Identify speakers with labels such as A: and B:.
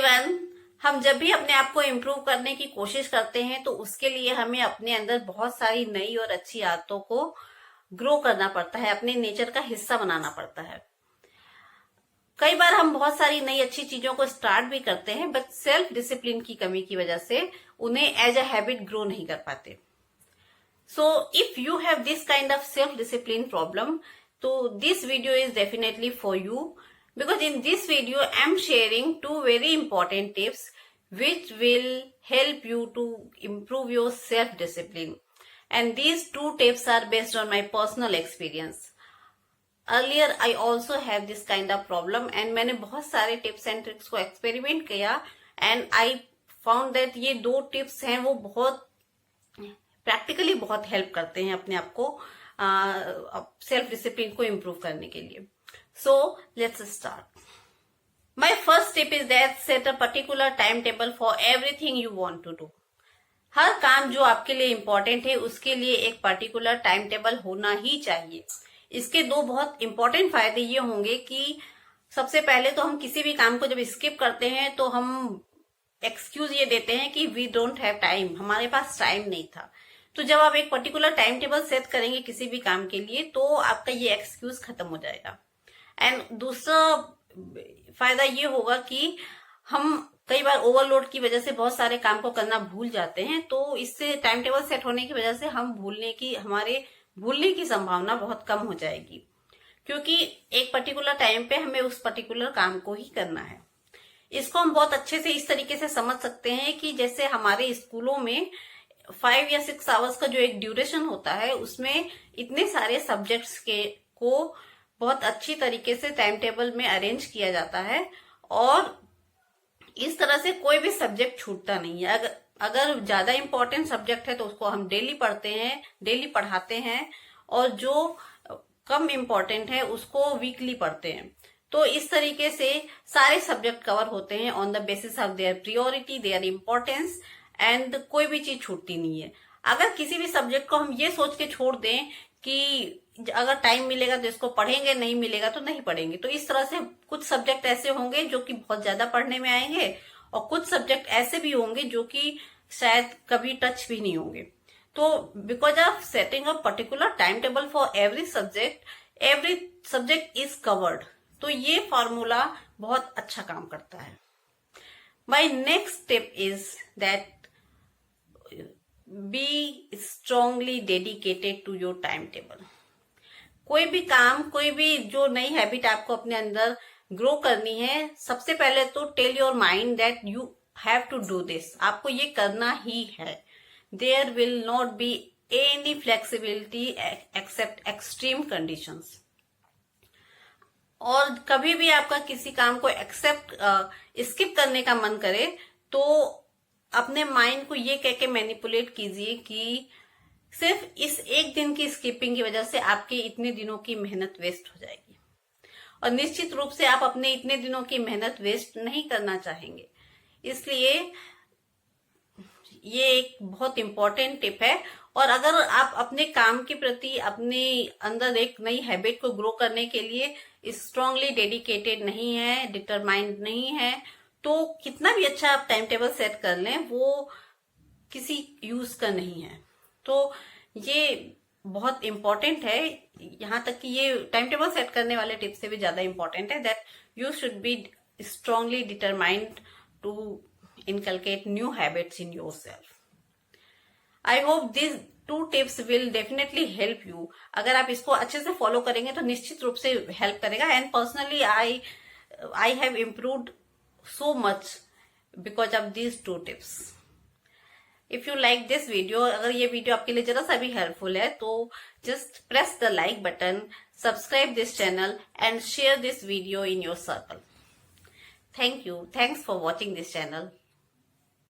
A: Everyone, हम जब भी अपने आप को इम्प्रूव करने की कोशिश करते हैं तो उसके लिए हमें अपने अंदर बहुत सारी नई और अच्छी आदतों को ग्रो करना पड़ता है, अपने नेचर का हिस्सा बनाना पड़ता है। कई बार हम बहुत सारी नई अच्छी चीजों को स्टार्ट भी करते हैं, बट सेल्फ डिसिप्लिन की कमी की वजह से उन्हें एज अ हैबिट ग्रो नहीं कर पाते। So if you have this kind of self-discipline problem, so this video is definitely for you, because in this video I am sharing two very important tips which will help you to improve your self-discipline, and these two tips are based on my personal experience. Earlier I also have this kind of problem and मैंने बहुत सारे tips and tricks को experiment किया and I found that ये दो tips हैं वो बहुत प्रैक्टिकली बहुत हेल्प करते हैं अपने आप को सेल्फ डिसिप्लिन को इम्प्रूव करने के लिए। So let's start. My first tip is that set a particular time table for everything you want to do. हर काम जो आपके लिए इम्पोर्टेंट है उसके लिए एक पर्टिकुलर टाइम टेबल होना ही चाहिए। इसके दो बहुत इंपॉर्टेंट फायदे ये होंगे कि सबसे पहले तो हम किसी भी काम को जब स्किप करते हैं तो हम एक्सक्यूज ये देते हैं कि वी डोंट हैव टाइम, हमारे पास टाइम नहीं था। तो जब आप एक पर्टिकुलर टाइम टेबल सेट करेंगे किसी भी काम के लिए तो आपका ये एक्सक्यूज खत्म हो जाएगा। एंड दूसरा फायदा ये होगा कि हम कई बार ओवरलोड की वजह से बहुत सारे काम को करना भूल जाते हैं, तो इससे टाइम टेबल सेट होने की वजह से हम हमारे भूलने की संभावना बहुत कम हो जाएगी, क्योंकि एक पर्टिकुलर टाइम पे हमें उस पर्टिकुलर काम को ही करना है। इसको हम बहुत अच्छे से इस तरीके से समझ सकते हैं कि जैसे हमारे स्कूलों में 5 या 6 आवर्स का जो एक ड्यूरेशन होता है उसमें इतने सारे सब्जेक्ट्स को बहुत अच्छी तरीके से टाइम टेबल में अरेंज किया जाता है और इस तरह से कोई भी सब्जेक्ट छूटता नहीं है। अगर ज्यादा इंपॉर्टेंट सब्जेक्ट है तो उसको हम डेली पढ़ते हैं, डेली पढ़ाते हैं, और जो कम इंपॉर्टेंट है उसको वीकली पढ़ते हैं। तो इस तरीके से सारे सब्जेक्ट कवर होते हैं on the basis of their priority, their importance, and कोई भी चीज छूटती नहीं है। अगर किसी भी सब्जेक्ट को हम ये सोच के छोड़ दें कि अगर टाइम मिलेगा तो इसको पढ़ेंगे, नहीं मिलेगा तो नहीं पढ़ेंगे, तो इस तरह से कुछ सब्जेक्ट ऐसे होंगे जो कि बहुत ज्यादा पढ़ने में आएंगे और कुछ सब्जेक्ट ऐसे भी होंगे जो कि शायद कभी टच भी नहीं होंगे। तो because of setting a particular time table for every subject is covered, तो ये फॉर्मूला बहुत अच्छा काम करता है। My next tip is that be strongly dedicated to your time table. कोई भी काम, कोई भी जो नई हैबिट आपको अपने अंदर ग्रो करनी है, सबसे पहले तो tell your mind that you have to do this, आपको ये करना ही है। There will not be any flexibility except extreme conditions. और कभी भी आपका किसी काम को स्किप करने का मन करे तो अपने माइंड को ये कह के मैनिपुलेट कीजिए कि सिर्फ इस एक दिन की स्किपिंग की वजह से आपके इतने दिनों की मेहनत वेस्ट हो जाएगी, और निश्चित रूप से आप अपने इतने दिनों की मेहनत वेस्ट नहीं करना चाहेंगे। इसलिए ये एक बहुत इंपॉर्टेंट टिप है। और अगर आप अपने काम के प्रति अपने अंदर एक नई हैबिट को ग्रो करने के लिए स्ट्रांगली डेडिकेटेड नहीं है, डिटरमाइंड नहीं है, तो कितना भी अच्छा आप टाइम टेबल सेट कर लें वो किसी यूज का नहीं है। तो ये बहुत इंपॉर्टेंट है, यहाँ तक कि ये टाइम टेबल सेट करने वाले टिप्स से भी ज्यादा इंपॉर्टेंट है that you should be strongly determined to inculcate new habits in yourself. I hope these 2 tips will definitely help you. अगर आप इसको अच्छे से फॉलो करेंगे तो निश्चित रूप से हेल्प करेगा। And personally I have improved so much because of these 2 tips. If you like this video, अगर ये वीडियो आपके लिए जरा सा भी हेल्पफुल है तो just press the like button, subscribe this channel and share this video in your circle. Thank you. Thanks for watching this channel.